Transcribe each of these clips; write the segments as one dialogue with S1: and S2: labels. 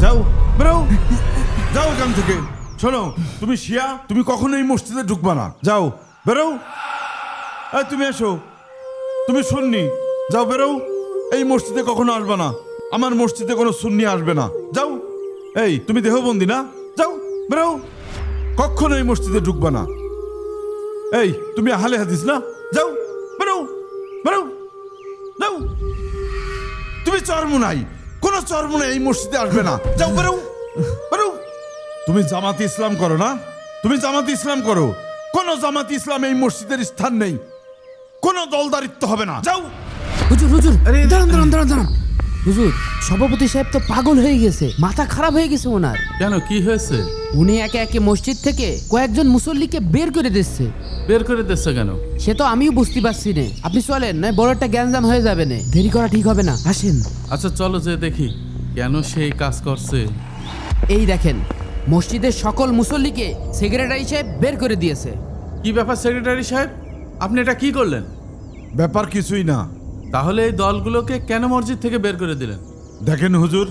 S1: যাও, বেরো, যাও এখান থেকে। শোনো, তুমি শিয়া, তুমি কখনো এই মসজিদে ঢুকবা না। যাও, বেরো। এই তুমি এসো, তুমি সুন্নি, যাও বেরো। এই মসজিদে কখনো আসবে না। আমার মসজিদে কোনো সুন্নি আসবে না। যাও। এই তুমি দেহবন্দি না? যাও, বেরো। কখনো এই মসজিদে ঢুকবা না। এই তুমি আহলে হাদিস না? যাও, বেরো, বেরো, যাও। তুমি চরমুনাই, কোনো চরমুনাই এই মসজিদে আসবে না। যাও, বেরো, বেরো। তুমি জামাতে ইসলাম করো না? তুমি জামাতে ইসলাম করো। কোনো জামাতে ইসলাম এই মসজিদের স্থান নেই। কোনো দলদারিত্ব হবে না। যাও।
S2: হুজুর হুজুর, দাঁড়ান। হুজুর, সভাপতি সাহেব তো পাগল হয়ে গেছে, মাথা খারাপ হয়ে গেছে ওনার।
S3: কেন, কি হয়েছে?
S2: উনি একে একে মসজিদ থেকে কয়েকজন মুসল্লিকে বের করে দিচ্ছে।
S3: বের করে দিচ্ছে কেন?
S2: সে তো আমিও বুঝতে পারছি না। আপনি চলেন, না বড় একটা গ্যাঞ্জাম হয়ে যাবে না, দেরি করা ঠিক হবে না। আসেন।
S3: আচ্ছা চলো যে দেখি কেন সেই কাজ করছে।
S2: এই দেখেন, মসজিদের সকল মুসল্লিকে সেক্রেটারি সাহেব বের করে দিয়েছে।
S3: কি ব্যাপার সেক্রেটারি সাহেব, আপনি এটা কি করলেন?
S1: ব্যাপার কিছুই না।
S3: তাহলে এই দলগুলোকে কেন মসজিদ থেকে বের করে দিলেন?
S1: দেখেন হুজুর,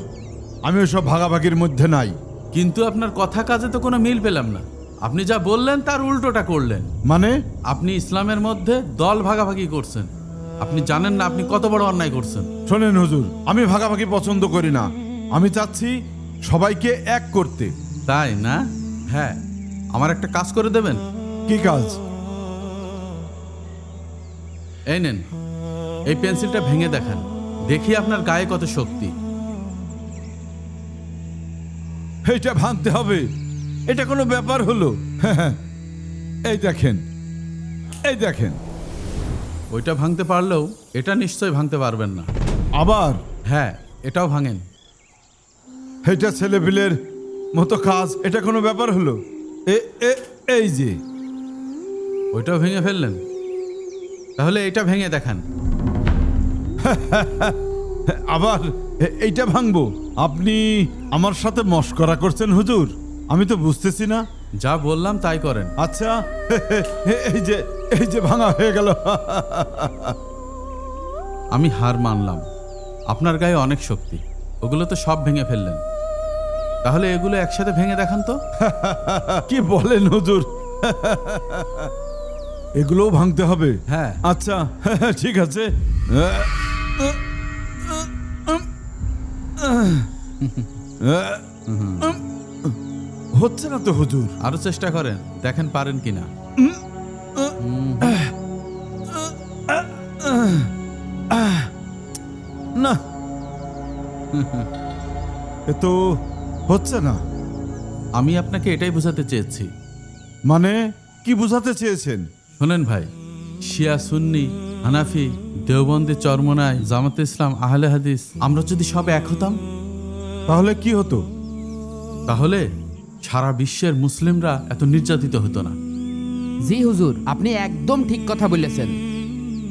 S1: আমি ওইসব ভাগাভাগির মধ্যে নাই।
S3: কিন্তু আপনার কথা কাজে তো কোনো মিল পেলাম না। আপনি যা বললেন তার উল্টোটা করলেন।
S1: মানে?
S3: আপনি ইসলামের মধ্যে দল ভাগাভাগি করছেন। আপনি জানেন না আপনি কত বড় অন্যায় করছেন।
S1: শোনেন হুজুর, আমি ভাগাভাগি পছন্দ করি না। আমি চাচ্ছি সবাইকে এক করতে।
S3: তাই না? হ্যাঁ, আমার একটা কাজ করে দেবেন?
S1: কি কাজ?
S3: এই নেন, এই পেন্সিলটা ভেঙে দেখান, দেখি আপনার গায়ে কত শক্তি।
S1: এইটা ভাঙতে হবে? এটা কোনো ব্যাপার হলো? হ্যাঁ, এই দেখেন, এই দেখেন।
S3: ওইটা ভাঙতে পারলেও এটা নিশ্চয় ভাঙতে পারবেন না।
S1: আবার?
S3: হ্যাঁ, এটাও ভাঙেন।
S1: এটা ছেলেপিলের মতো কাজ? এটা কোনো ব্যাপার হলো? এই যে
S3: ওইটাও ভেঙে ফেললেন, তাহলে এটা ভেঙে দেখান।
S1: আবার এইটা ভাঙবো? আপনি আমার সাথে মশকরা করছেন হুজুর? আমি তো বুঝতেছি না।
S3: যা বললাম তাই করেন।
S1: আচ্ছা, এই যে ভাঙা হয়ে গেল।
S3: আমি হার মানলাম, আপনার গায়ে অনেক শক্তি। ওগুলো তো সব ভেঙে ফেললেন, তাহলে এগুলো একসাথে ভেঙে দেখান তো।
S1: কি বলেন হুজুর? এগুলোও ভাঙতে হবে?
S3: হ্যাঁ।
S1: আচ্ছা, ঠিক আছে। হচ্ছে না তো হুজুর?
S3: আরো চেষ্টা করেন, দেখেন পারেন কিনা।
S1: না, এ তো হচ্ছে না।
S3: আমি আপনাকে এটাই বোঝাতে চেয়েছি।
S1: মানে কি বোঝাতে চেয়েছেন?
S3: শোনেন ভাই, শিয়া, সুন্নি, হানাফি, দেওবন্দি, চরমোনাই, জামাতে ইসলাম, আহলে হাদিস, আমরা যদি সব এক হতাম
S1: তাহলে কি হতো?
S3: তাহলে সারা বিশ্বের মুসলিমরা এত নির্যাতিত হতো না।
S2: জি হুজুর, আপনি একদম ঠিক কথা বলেছেন।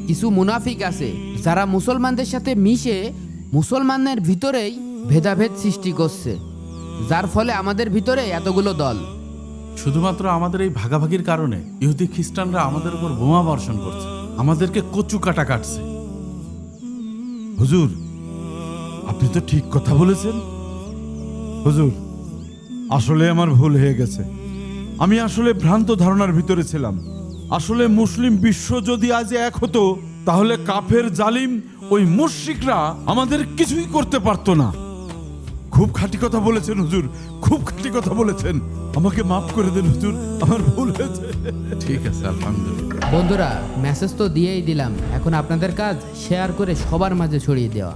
S2: কিছু মুনাফিক আছে যারা মুসলমানদের সাথে মিশে মুসলমানের ভিতরেই ভেদাভেদ সৃষ্টি করছে, যার ফলে আমাদের ভিতরে এতগুলো দল।
S3: শুধুমাত্র আমাদের এই ভাগাভাগির কারণে ইহুদি খ্রিস্টানরা আমাদের উপর বোমা বর্ষণ করছে, আমাদেরকে কচু কাটা কাটছে।
S1: হুজুর, আপনি তো ঠিক কথা বলেছেন। হুজুর, আসলে আমার ভুল হয়ে গেছে। আমি আসলে ভ্রান্ত ধারণার ভিতরে ছিলাম। আসলে মুসলিম বিশ্ব যদি আজ এক হতো, তাহলে কাফের জালিম ওই মুশরিকরা আমাদের কিছুই করতে পারতো না। খুব খাঁটি কথা বলেছেন হুজুর, খুব খাঁটি কথা বলেছেন। আমাকে মাফ করে দেন হুজুর, আমার ভুল হয়েছে।
S3: ঠিক আছে, আলহামদুলিল্লাহ।
S2: বন্ধুরা, মেসেজ তো দিয়েই দিলাম, এখন আপনাদের কাজ শেয়ার করে সবার মাঝে ছড়িয়ে দেওয়া।